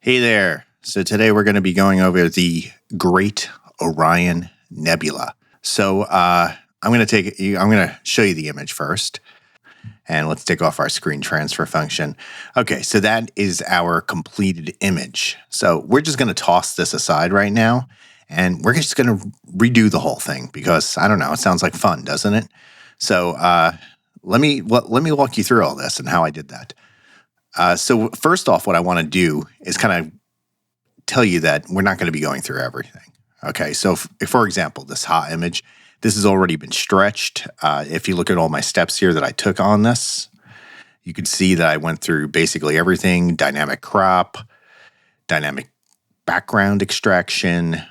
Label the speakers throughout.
Speaker 1: Hey there. So today we're going to be going over the Great Orion Nebula. So I'm going to show you the image first, and let's take off our screen transfer function. Okay, so that is our completed image. So we're just going to toss this aside right now, and we're just going to redo the whole thing because I don't know, it sounds like fun, doesn't it? So let me walk you through all this and how I did that. So first off, what I want to do is kind of tell you that we're not going to be going through everything. Okay, so if, for example, this hot image, this has already been stretched. If you look at all my steps here that I took on this, you could see that I went through basically everything: dynamic crop, dynamic background extraction,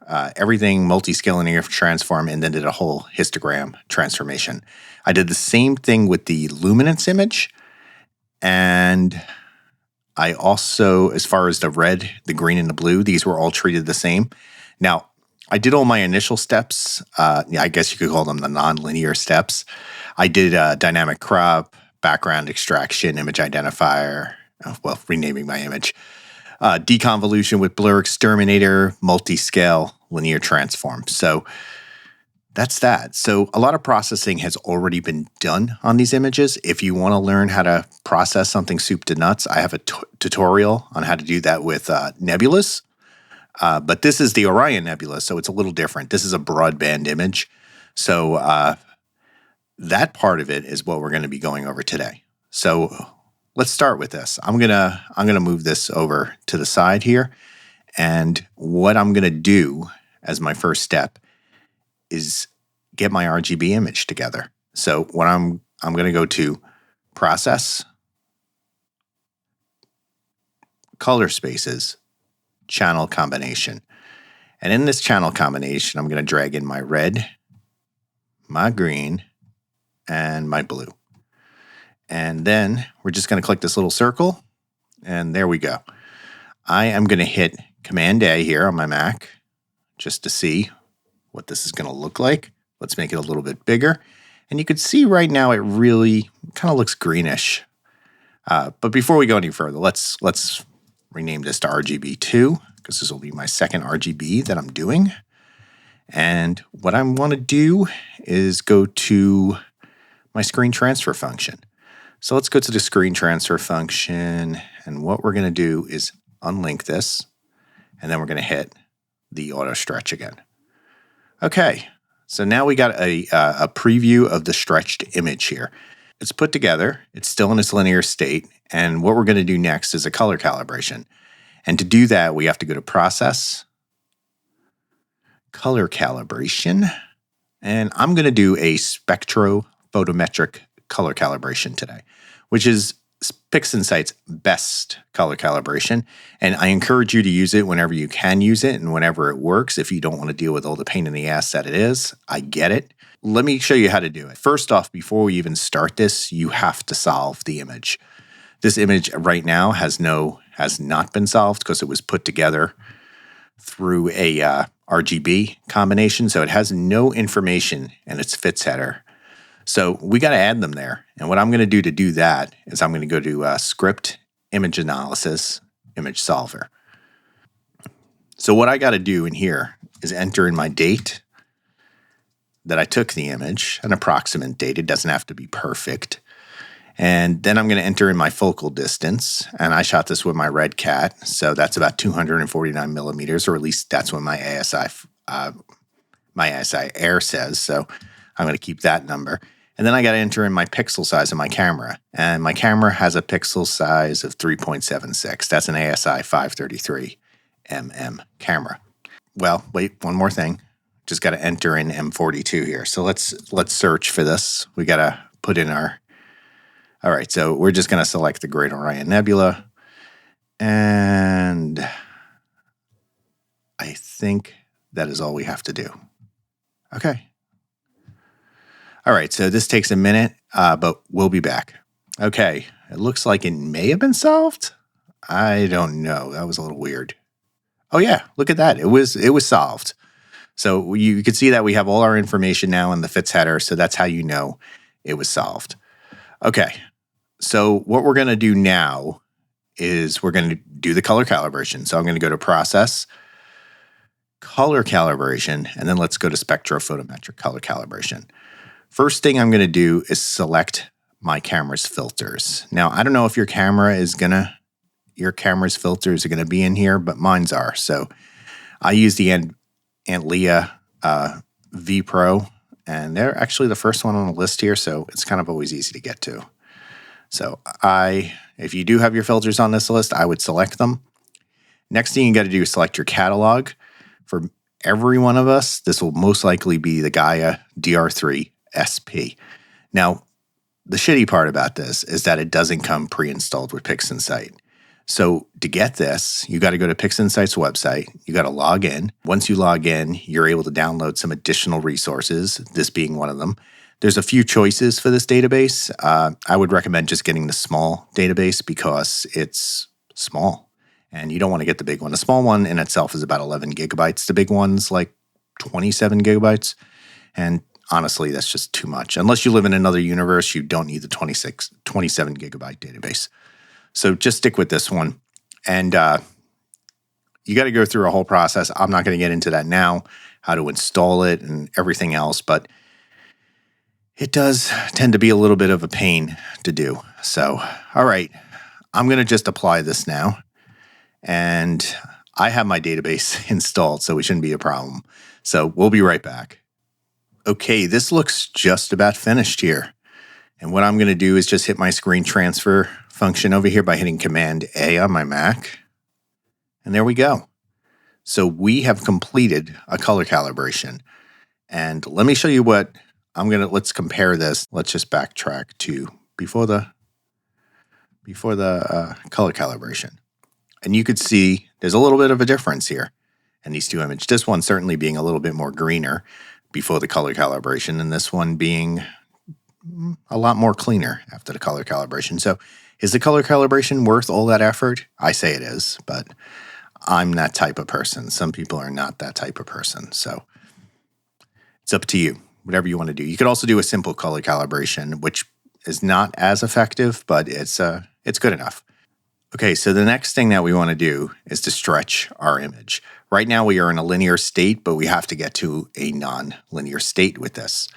Speaker 1: everything, multi-scale linear transform, and then did a whole histogram transformation. I did the same thing with the Luminance image. And I also, as far as the red, the green, and the blue, these were all treated the same. Now, I did all my initial steps. I guess you could call them the non-linear steps. I did dynamic crop, background extraction, image identifier, renaming my image, deconvolution with blur, Xterminator, multi-scale linear transform. So that's that. So a lot of processing has already been done on these images. If you want to learn how to process something soup to nuts, I have a tutorial on how to do that with nebulas. But this is the Orion Nebula, so it's a little different. This is a broadband image. So that part of it is what we're going to be going over today. So let's start with this. I'm gonna move this over to the side here. And what I'm going to do as my first step is get my RGB image together. So what I'm going to go to Process, Color Spaces, Channel Combination. And in this channel combination, I'm going to drag in my red, my green, and my blue. And then we're just going to click this little circle, and there we go. I am going to hit Command A here on my Mac just to see what this is going to look like. Let's make it a little bit bigger. And you can see right now it really kind of looks greenish. But before we go any further, let's rename this to RGB2 because this will be my second RGB that I'm doing. And what I want to do is go to my screen transfer function. So let's go to the screen transfer function. And what we're going to do is unlink this. And then we're going to hit the auto stretch again. Okay, so now we got a preview of the stretched image here. It's put together. It's still in its linear state. And what we're going to do next is a color calibration. And to do that, we have to go to Process, Color Calibration. And I'm going to do a Spectrophotometric color calibration today, which is Pixinsight's best color calibration, and I encourage you to use it whenever you can use it and whenever it works. If you don't want to deal with all the pain in the ass that it is, I get it. Let me show you how to do it. First off, before we even start this, you have to solve the image. This image right now has not been solved because it was put together through a RGB combination, so it has no information in its FITS header. So we got to add them there. And what I'm going to do that is I'm going to go to Script, Image Analysis, Image Solver. So what I got to do in here is enter in my date that I took the image, an approximate date. It doesn't have to be perfect. And then I'm going to enter in my focal distance. And I shot this with my Red Cat. So that's about 249 millimeters, or at least that's what my ASI Air says. So I'm going to keep that number. And then I got to enter in my pixel size of my camera. And my camera has a pixel size of 3.76. That's an ASI 533 mm camera. Well, wait, one more thing. Just got to enter in M42 here. So let's search for this. We got to put in our... All right, so we're just going to select the Great Orion Nebula. And I think that is all we have to do. Okay. All right, so this takes a minute, but we'll be back. Okay, it looks like it may have been solved. I don't know. That was a little weird. Oh yeah, look at that. It was solved. So you can see that we have all our information now in the FITS header, so that's how you know it was solved. Okay, so what we're going to do now is we're going to do the color calibration. So I'm going to go to Process, Color Calibration, and then let's go to Spectrophotometric Color Calibration. First thing I'm going to do is select my camera's filters. Now, I don't know if your camera's filters are going to be in here, but mine's are. So I use the Antlia V Pro, and they're actually the first one on the list here, so it's kind of always easy to get to. So if you do have your filters on this list, I would select them. Next thing you got to do is select your catalog. For every one of us, this will most likely be the Gaia DR3 SP. Now, the shitty part about this is that it doesn't come pre-installed with Pixinsight. So to get this, you got to go to Pixinsight's website. You got to log in. Once you log in, you're able to download some additional resources, this being one of them. There's a few choices for this database. I would recommend just getting the small database because it's small and you don't want to get the big one. The small one in itself is about 11 gigabytes. The big one's like 27 gigabytes. And honestly, that's just too much. Unless you live in another universe, you don't need the 27 gigabyte database. So just stick with this one. And you got to go through a whole process. I'm not going to get into that now, how to install it and everything else, but it does tend to be a little bit of a pain to do. So, all right, I'm going to just apply this now. And I have my database installed, so it shouldn't be a problem. So we'll be right back. Okay, this looks just about finished here. And what I'm going to do is just hit my screen transfer function over here by hitting Command A on my Mac. And there we go. So we have completed a color calibration. And let me show you what let's compare this. Let's just backtrack to before the color calibration. And you could see there's a little bit of a difference here in these two images. This one certainly being a little bit more greener before the color calibration, and this one being a lot more cleaner after the color calibration. So is the color calibration worth all that effort? I say it is, but I'm that type of person. Some people are not that type of person. So it's up to you, whatever you want to do. You could also do a simple color calibration, which is not as effective, but it's good enough. Okay, so the next thing that we want to do is to stretch our image. Right now we are in a linear state, but we have to get to a non-linear state with this.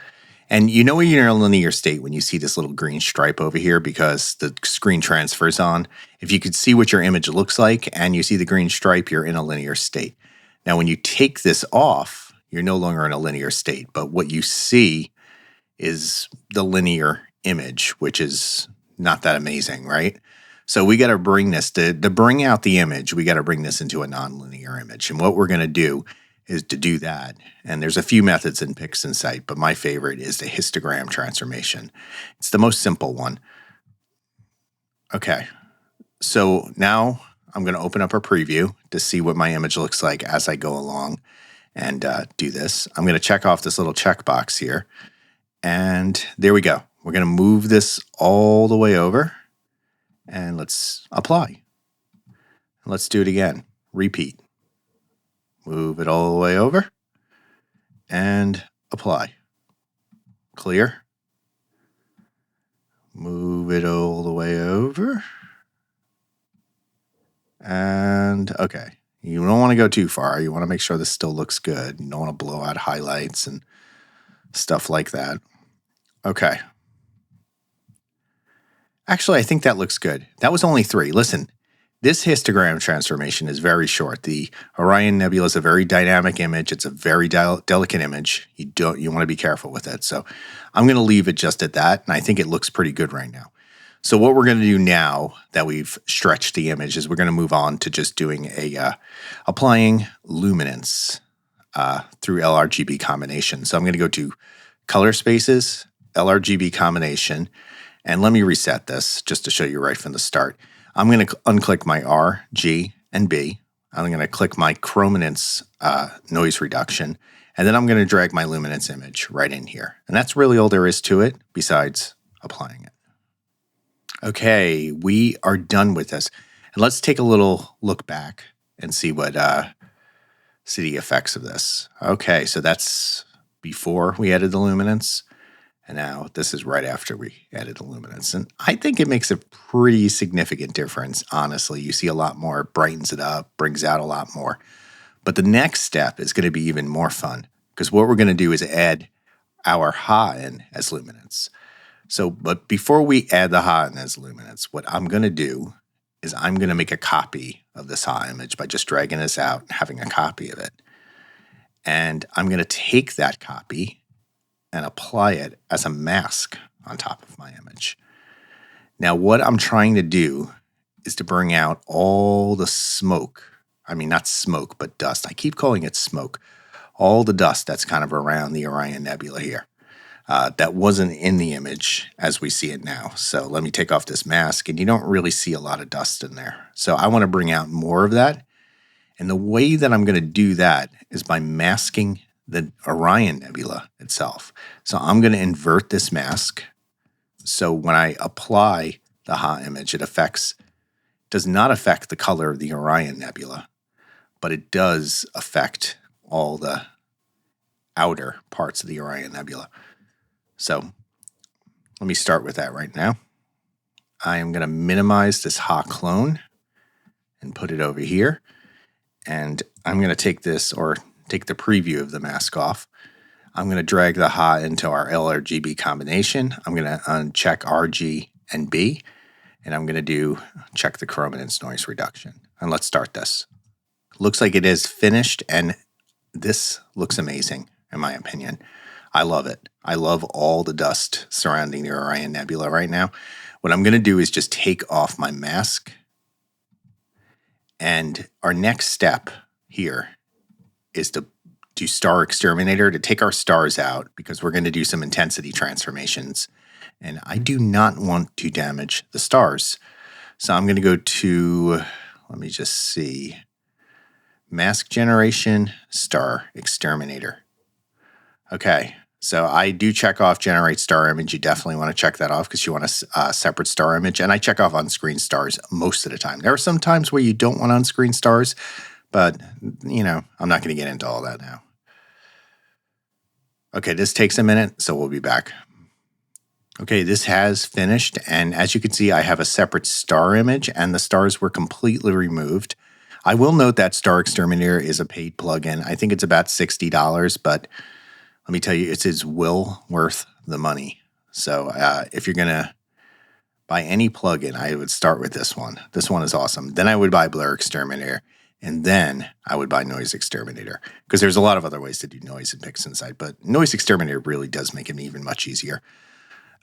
Speaker 1: And you know when you're in a linear state when you see this little green stripe over here because the screen transfers on. If you could see what your image looks like and you see the green stripe, you're in a linear state. Now when you take this off, you're no longer in a linear state, but what you see is the linear image, which is not that amazing, right? So we got to bring this, to bring out the image, we got to bring this into a nonlinear image. And what we're going to do is to do that. And there's a few methods in Pixinsight, but my favorite is the Histogram Transformation. It's the most simple one. Okay, so now I'm going to open up a preview to see what my image looks like as I go along and do this. I'm going to check off this little checkbox here. And there we go. We're going to move this all the way over. And let's apply. Let's do it again. Repeat. Move it all the way over. And apply. Clear. Move it all the way over. And okay. You don't want to go too far. You want to make sure this still looks good. You don't want to blow out highlights and stuff like that. Okay. Actually, I think that looks good. That was only 3. Listen, this histogram transformation is very short. The Orion Nebula is a very dynamic image. It's a very delicate image. You want to be careful with it. So I'm going to leave it just at that, and I think it looks pretty good right now. So what we're going to do now that we've stretched the image is we're going to move on to just doing applying luminance through LRGB combination. So I'm going to go to color spaces, LRGB combination. And let me reset this just to show you right from the start. I'm going to unclick my R, G, and B. I'm going to click my chrominance noise reduction. And then I'm going to drag my luminance image right in here. And that's really all there is to it besides applying it. Okay, we are done with this. And let's take a little look back and see what see the effects of this. Okay, so that's before we added the luminance. And now this is right after we added the luminance. And I think it makes a pretty significant difference, honestly. You see a lot more, it brightens it up, brings out a lot more. But the next step is going to be even more fun, because what we're going to do is add our Ha in as luminance. But before we add the Ha in as luminance, what I'm going to do is I'm going to make a copy of this Ha image by just dragging this out and having a copy of it. And I'm going to take that copy and apply it as a mask on top of my image. Now, what I'm trying to do is to bring out all the smoke. I mean, not smoke, but dust. I keep calling it smoke. All the dust that's kind of around the Orion Nebula here. That wasn't in the image as we see it now. So let me take off this mask, and you don't really see a lot of dust in there. So I want to bring out more of that. And the way that I'm going to do that is by masking the Orion Nebula itself. So I'm going to invert this mask. So when I apply the Ha image, it does not affect the color of the Orion Nebula, but it does affect all the outer parts of the Orion Nebula. So let me start with that right now. I am going to minimize this Ha clone and put it over here. And I'm going to take this, or take the preview of the mask off. I'm going to drag the Ha into our LRGB combination. I'm going to uncheck RG and B, and I'm going to check the chrominance noise reduction. And let's start this. Looks like it is finished, and this looks amazing, in my opinion. I love it. I love all the dust surrounding the Orion Nebula right now. What I'm going to do is just take off my mask. And our next step here is to do Star Xterminator, to take our stars out, because we're going to do some intensity transformations. And I do not want to damage the stars. So I'm going to go to, let me just see, Mask Generation, Star Xterminator. Okay, so I do check off Generate Star Image. You definitely want to check that off because you want a separate star image. And I check off on-screen stars most of the time. There are some times where you don't want on-screen stars, but, you know, I'm not going to get into all that now. Okay, this takes a minute, so we'll be back. Okay, this has finished, and as you can see, I have a separate star image, and the stars were completely removed. I will note that Star Xterminator is a paid plugin. I think it's about $60, but let me tell you, it's well worth the money. So if you're going to buy any plugin, I would start with this one. This one is awesome. Then I would buy Blur Xterminator, and then I would buy Noise Xterminator, because there's a lot of other ways to do noise in Pixinsight, but Noise Xterminator really does make it even much easier.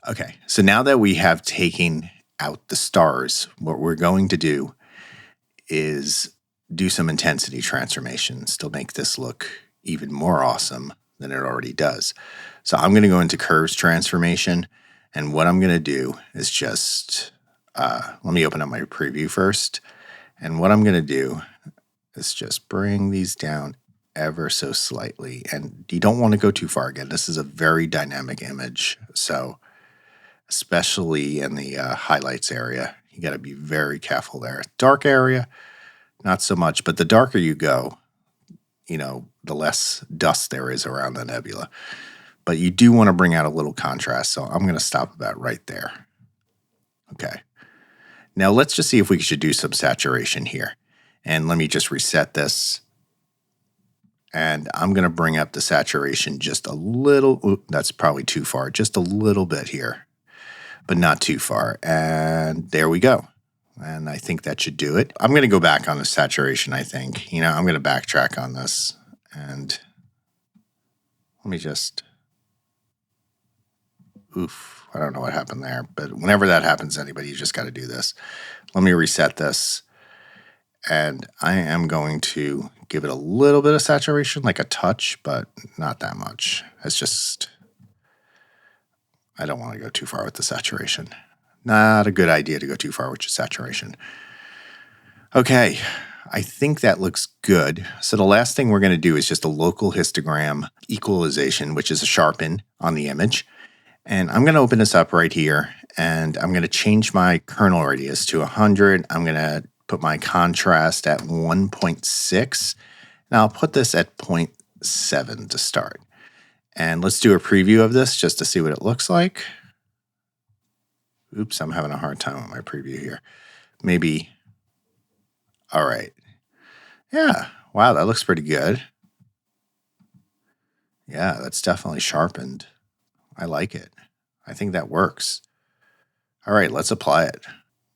Speaker 1: Okay, so now that we have taken out the stars, what we're going to do is do some intensity transformations to make this look even more awesome than it already does. So I'm going to go into Curves Transformation, and what I'm going to do is just, let me open up my preview first, and what I'm going to do is just bring these down ever so slightly, and you don't want to go too far. Again, this is a very dynamic image, so especially in the highlights area, you got to be very careful there. Dark area, not so much, but the darker you go, you know, the less dust there is around the nebula. But you do want to bring out a little contrast, so I'm going to stop about right there. Okay. Now let's just see if we should do some saturation here. And let me just reset this. And I'm going to bring up the saturation just a little. Ooh, that's probably too far. Just a little bit here, but not too far. And there we go. And I think that should do it. I'm going to go back on the saturation, I think. You know, I'm going to backtrack on this. And let me just, oof, I don't know what happened there. But whenever that happens to anybody, you just got to do this. Let me reset this. And I am going to give it a little bit of saturation, like a touch, but not that much. It's just, I don't want to go too far with the saturation. Not a good idea to go too far with your saturation. Okay, I think that looks good. So the last thing we're going to do is just a local histogram equalization, which is a sharpen on the image. And I'm going to open this up right here, and I'm going to change my kernel radius to 100. I'm going to put my contrast at 1.6. Now I'll put this at 0.7 to start. And let's do a preview of this just to see what it looks like. Oops, I'm having a hard time with my preview here. Maybe. All right. Yeah. Wow, that looks pretty good. Yeah, that's definitely sharpened. I like it. I think that works. All right, let's apply it.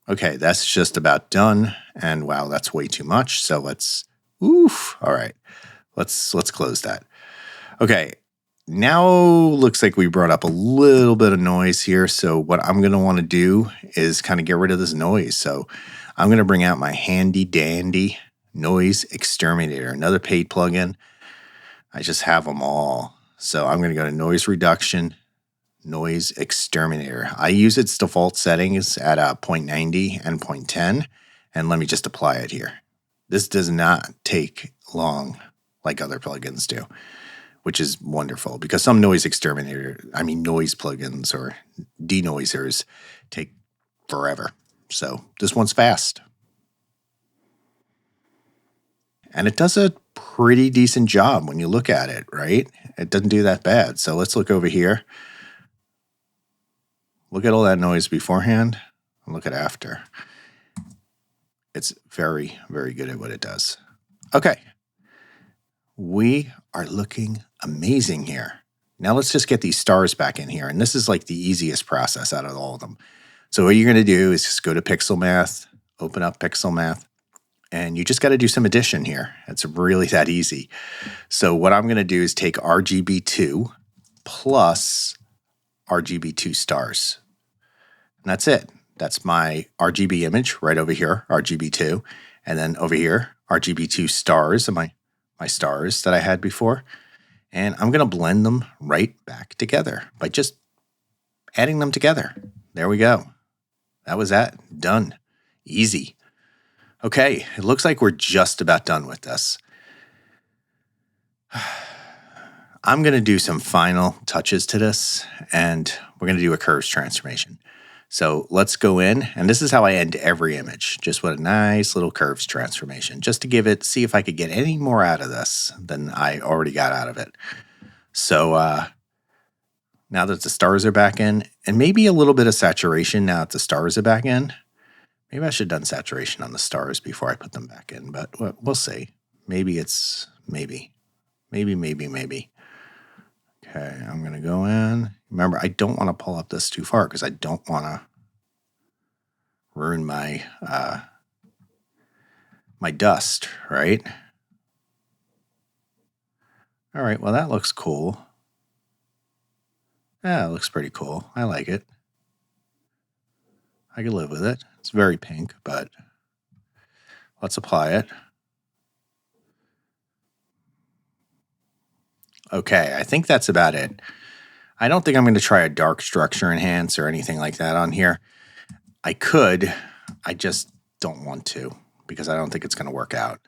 Speaker 1: Okay, that's just about done. And wow, that's way too much. So let's, oof. All right, let's close that. Okay, now looks like we brought up a little bit of noise here. So what I'm gonna wanna do is kind of get rid of this noise. So I'm gonna bring out my handy dandy Noise Xterminator, another paid plugin. I just have them all. So I'm gonna go to Noise Reduction, Noise Xterminator. I use its default settings at 0.90 and 0.10, and let me just apply it here. This does not take long like other plugins do, which is wonderful because some noise plugins or denoisers take forever. So this one's fast. And it does a pretty decent job when you look at it, right? It doesn't do that bad. So let's look over here. Look at all that noise beforehand and look at after. It's very, very good at what it does. Okay. We are looking amazing here. Now let's just get these stars back in here. And this is like the easiest process out of all of them. So what you're going to do is just go to PixelMath, open up PixelMath, and you just got to do some addition here. It's really that easy. So what I'm going to do is take RGB2 plus RGB2 stars. And that's it. That's my RGB image right over here, RGB2. And then over here, RGB2 stars, and my stars that I had before. And I'm going to blend them right back together by just adding them together. There we go. That was that. Done. Easy. Okay, it looks like we're just about done with this. I'm going to do some final touches to this, and we're going to do a curves transformation. So let's go in, and this is how I end every image, just with a nice little curves transformation, just to give it, see if I could get any more out of this than I already got out of it. So now that the stars are back in, and maybe a little bit of saturation now that the stars are back in. Maybe I should have done saturation on the stars before I put them back in, but we'll see. Maybe it's maybe. Okay, I'm going to go in. Remember, I don't want to pull up this too far because I don't want to ruin my my dust, right? All right, well, that looks cool. Yeah, it looks pretty cool. I like it. I can live with it. It's very pink, but let's apply it. Okay, I think that's about it. I don't think I'm going to try a dark structure enhance or anything like that on here. I could, I just don't want to because I don't think it's going to work out.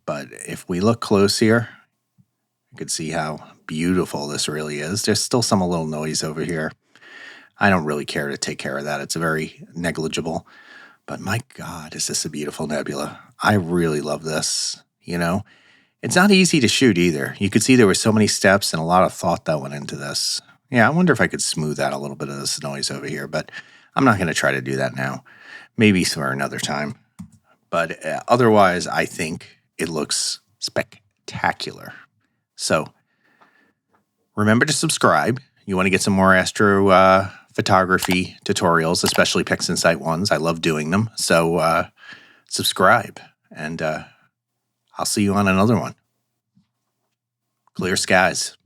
Speaker 1: But if we look close here, you can see how beautiful this really is. There's still some little noise over here. I don't really care to take care of that. It's very negligible. But my God, is this a beautiful nebula. I really love this, you know. It's not easy to shoot either. You could see there were so many steps and a lot of thought that went into this. Yeah, I wonder if I could smooth out a little bit of this noise over here, but I'm not going to try to do that now. Maybe for another time. But otherwise, I think it looks spectacular. So remember to subscribe. You want to get some more astro photography tutorials, especially Pixinsight ones. I love doing them. So subscribe, and I'll see you on another one. Clear skies.